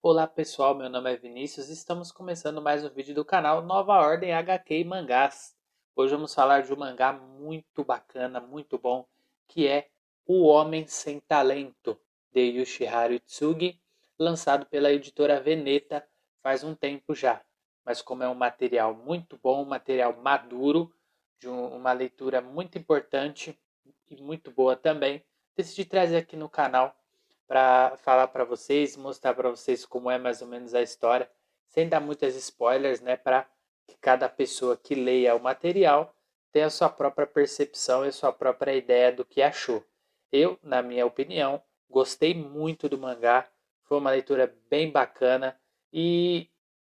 Olá pessoal, meu nome é Vinícius e estamos começando mais um vídeo do canal Nova Ordem HQ e Mangás. Hoje vamos falar de um mangá muito bacana, muito bom, que é O Homem Sem Talento, de Yoshiharu Tsugi, lançado pela editora Veneta faz um tempo já. Mas como é um material muito bom, um material maduro, de uma leitura muito importante e muito boa também, decidi trazer aqui no canal para falar para vocês, mostrar para vocês como é mais ou menos a história, sem dar muitas spoilers, né, para que cada pessoa que leia o material tenha a sua própria percepção e a sua própria ideia do que achou. Eu, na minha opinião, gostei muito do mangá, foi uma leitura bem bacana e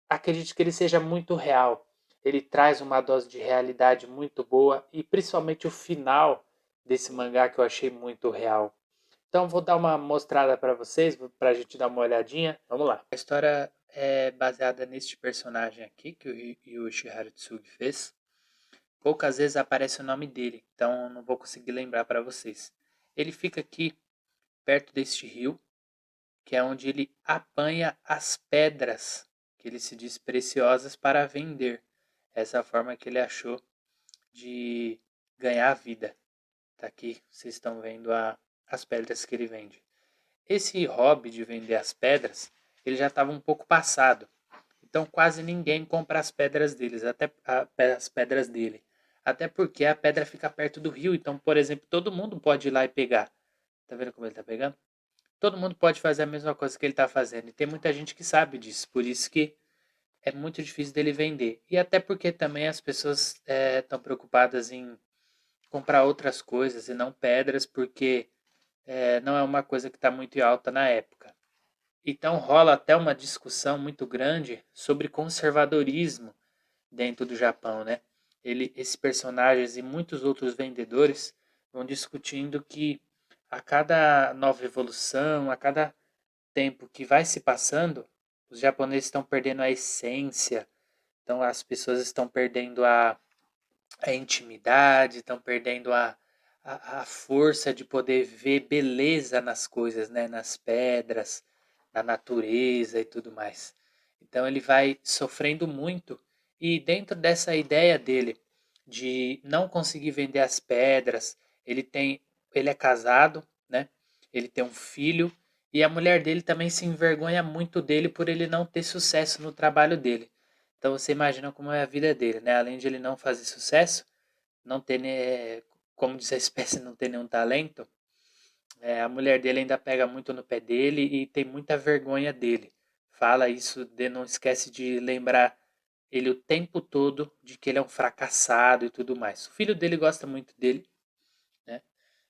acredito que ele seja muito real. Ele traz uma dose de realidade muito boa e principalmente o final desse mangá que eu achei muito real. Então vou dar uma mostrada para vocês, para a gente dar uma olhadinha. Vamos lá. A história é baseada neste personagem aqui que o Yoshiharu Tsugi fez. Poucas vezes aparece o nome dele, então não vou conseguir lembrar para vocês. Ele fica aqui perto deste rio, que é onde ele apanha as pedras que ele se diz preciosas para vender. Essa é a forma que ele achou de ganhar a vida. Tá aqui, vocês estão vendo as pedras que ele vende. Esse hobby de vender as pedras, ele já estava um pouco passado. Então quase ninguém compra as pedras deles, as pedras dele. Até porque a pedra fica perto do rio, então, por exemplo, todo mundo pode ir lá e pegar. Tá vendo como ele tá pegando? Todo mundo pode fazer a mesma coisa que ele está fazendo. E tem muita gente que sabe disso, por isso que é muito difícil dele vender. E até porque também as pessoas estão preocupadas em comprar outras coisas e não pedras, porque não é uma coisa que está muito alta na época. Então rola até uma discussão muito grande sobre conservadorismo dentro do Japão, né? Esses personagens e muitos outros vendedores vão discutindo que a cada nova evolução, a cada tempo que vai se passando, os japoneses estão perdendo a essência, então as pessoas estão perdendo a intimidade, estão perdendo a força de poder ver beleza nas coisas, né? Nas pedras, na natureza e tudo mais. Então ele vai sofrendo muito e dentro dessa ideia dele de não conseguir vender as pedras, ele é casado, né? Ele tem um filho e a mulher dele também se envergonha muito dele por ele não ter sucesso no trabalho dele. Então você imagina como é a vida dele, né? Além de ele não fazer sucesso, não ter, como diz a espécie, não ter nenhum talento, a mulher dele ainda pega muito no pé dele e tem muita vergonha dele. Fala isso, não esquece de lembrar ele o tempo todo de que ele é um fracassado e tudo mais. O filho dele gosta muito dele, né?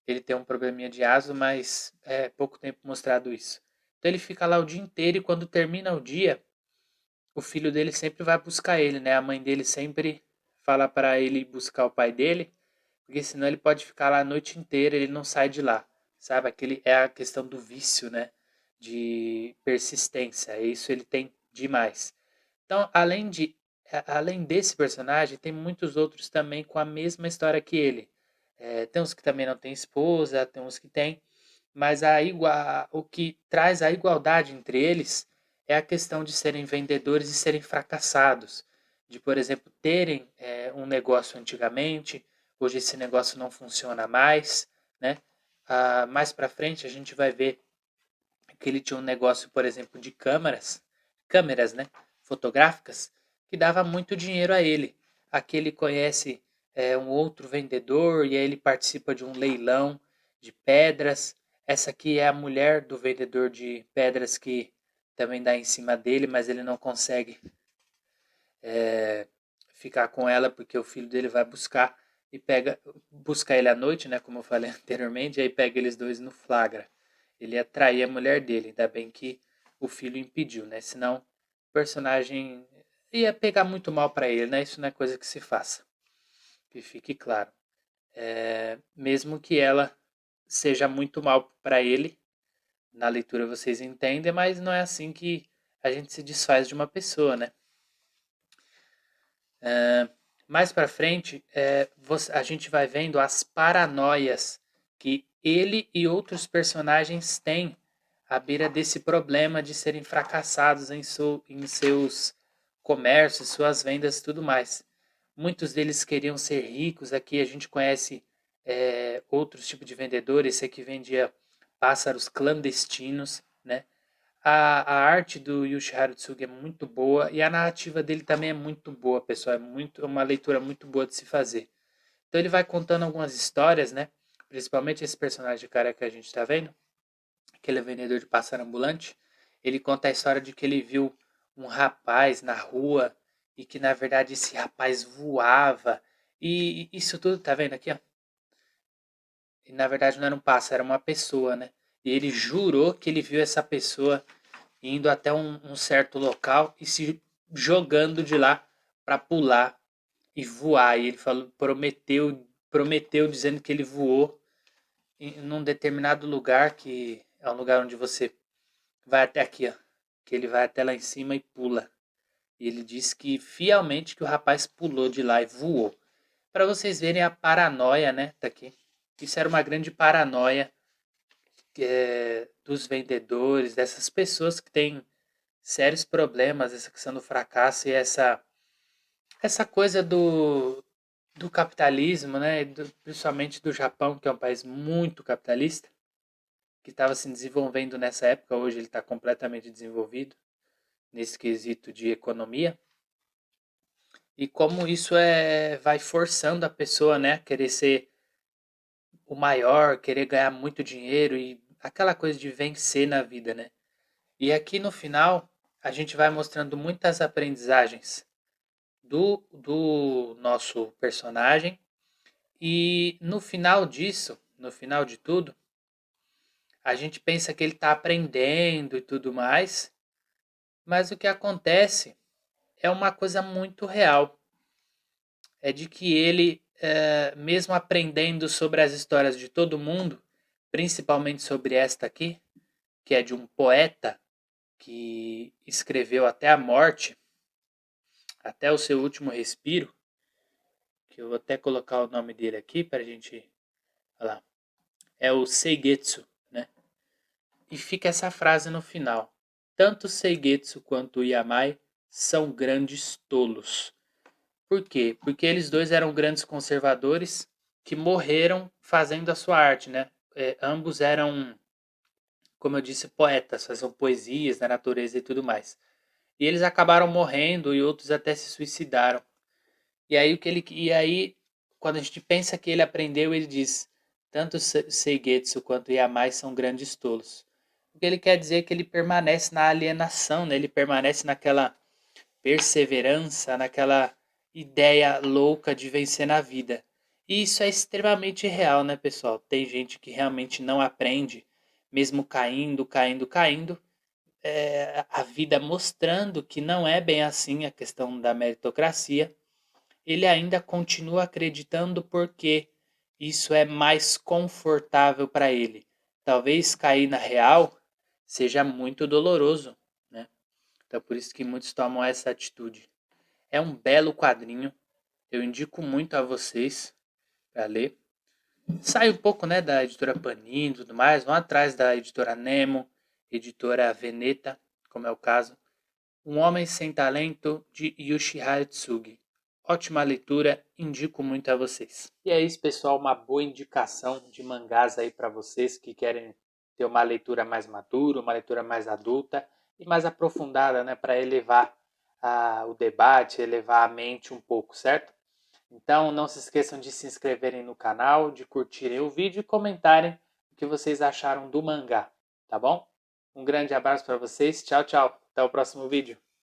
Ele tem um probleminha de asma, mas é pouco tempo mostrado isso. Então ele fica lá o dia inteiro e quando termina o dia, o filho dele sempre vai buscar ele, né? A mãe dele sempre fala para ele buscar o pai dele, porque senão ele pode ficar lá a noite inteira, ele não sai de lá. Sabe? Aquele é a questão do vício, né? De persistência. Isso ele tem demais. Então, além desse personagem, tem muitos outros também com a mesma história que ele. Tem uns que também não tem esposa, tem uns que tem, mas o que traz a igualdade entre eles é a questão de serem vendedores e serem fracassados. De, por exemplo, terem um negócio antigamente, hoje esse negócio não funciona mais, né? Mais para frente a gente vai ver que ele tinha um negócio, por exemplo, de câmeras, né? Fotográficas, que dava muito dinheiro a ele. Aqui ele conhece um outro vendedor e aí ele participa de um leilão de pedras. Essa aqui é a mulher do vendedor de pedras que também dá em cima dele, mas ele não consegue ficar com ela porque o filho dele vai buscar ele à noite, né, como eu falei anteriormente, e aí pega eles dois no flagra. Ele ia trair a mulher dele, ainda bem que o filho impediu, né? Senão o personagem ia pegar muito mal para ele, né? Isso não é coisa que se faça. Que fique claro. Mesmo que ela seja muito mal para ele, na leitura vocês entendem, mas não é assim que a gente se desfaz de uma pessoa, né? Mais para frente, a gente vai vendo as paranoias que ele e outros personagens têm à beira desse problema de serem fracassados em seus comércios, suas vendas e tudo mais. Muitos deles queriam ser ricos. Aqui a gente conhece outros tipos de vendedores. Esse aqui vendia pássaros clandestinos, né? A arte do Yoshihiro Tsugi é muito boa e a narrativa dele também é muito boa, pessoal. É uma leitura muito boa de se fazer. Então ele vai contando algumas histórias, né? Principalmente esse personagem de cara que a gente está vendo, que ele é vendedor de pássaro ambulante. Ele conta a história de que ele viu um rapaz na rua e que na verdade esse rapaz voava. E isso tudo, tá vendo aqui, ó? E na verdade não era um pássaro, era uma pessoa, né? E ele jurou que ele viu essa pessoa indo até um certo local e se jogando de lá para pular e voar. E ele falou, prometeu dizendo que ele voou num determinado lugar, que é um lugar onde você vai até aqui, ó, que ele vai até lá em cima e pula. E ele disse que fielmente que o rapaz pulou de lá e voou. Para vocês verem a paranoia, né? Tá aqui. Isso era uma grande paranoia dos vendedores, dessas pessoas que têm sérios problemas, essa questão do fracasso e essa coisa do capitalismo, né? Principalmente do Japão, que é um país muito capitalista, que estava se desenvolvendo nessa época. Hoje ele está completamente desenvolvido nesse quesito de economia. E como isso vai forçando a pessoa, né, a querer ser o maior, querer ganhar muito dinheiro e aquela coisa de vencer na vida, né? E aqui no final a gente vai mostrando muitas aprendizagens do nosso personagem. E no final disso, no final de tudo, a gente pensa que ele está aprendendo e tudo mais, mas o que acontece é uma coisa muito real. É de que ele, mesmo aprendendo sobre as histórias de todo mundo, principalmente sobre esta aqui, que é de um poeta que escreveu até a morte, até o seu último respiro, que eu vou até colocar o nome dele aqui para a gente falar. É o Seigetsu, né? E fica essa frase no final. Tanto Seigetsu quanto Yamai são grandes tolos. Por quê? Porque eles dois eram grandes conservadores que morreram fazendo a sua arte, né? Ambos eram, como eu disse, poetas, faziam poesias da natureza e tudo mais. E eles acabaram morrendo e outros até se suicidaram. E aí, quando a gente pensa que ele aprendeu, ele diz: tanto Seigetsu quanto Yamai são grandes tolos. O que ele quer dizer é que ele permanece na alienação, né? Ele permanece naquela perseverança, naquela ideia louca de vencer na vida. E isso é extremamente real, né, pessoal? Tem gente que realmente não aprende, mesmo caindo, caindo, caindo. A vida mostrando que não é bem assim a questão da meritocracia. Ele ainda continua acreditando porque isso é mais confortável para ele. Talvez cair na real seja muito doloroso, né? Então por isso que muitos tomam essa atitude. É um belo quadrinho, eu indico muito a vocês para ler. Sai um pouco, né, da editora Panini e tudo mais, vão atrás da editora Nemo, editora Veneta, como é o caso. Um Homem Sem Talento, de Yoshihiro Tsugi. Ótima leitura, indico muito a vocês. E é isso, pessoal, uma boa indicação de mangás aí para vocês que querem ter uma leitura mais madura, uma leitura mais adulta e mais aprofundada, né, para elevar o debate, elevar a mente um pouco, certo? Então não se esqueçam de se inscreverem no canal, de curtirem o vídeo e comentarem o que vocês acharam do mangá, tá bom? Um grande abraço para vocês, tchau, tchau, até o próximo vídeo.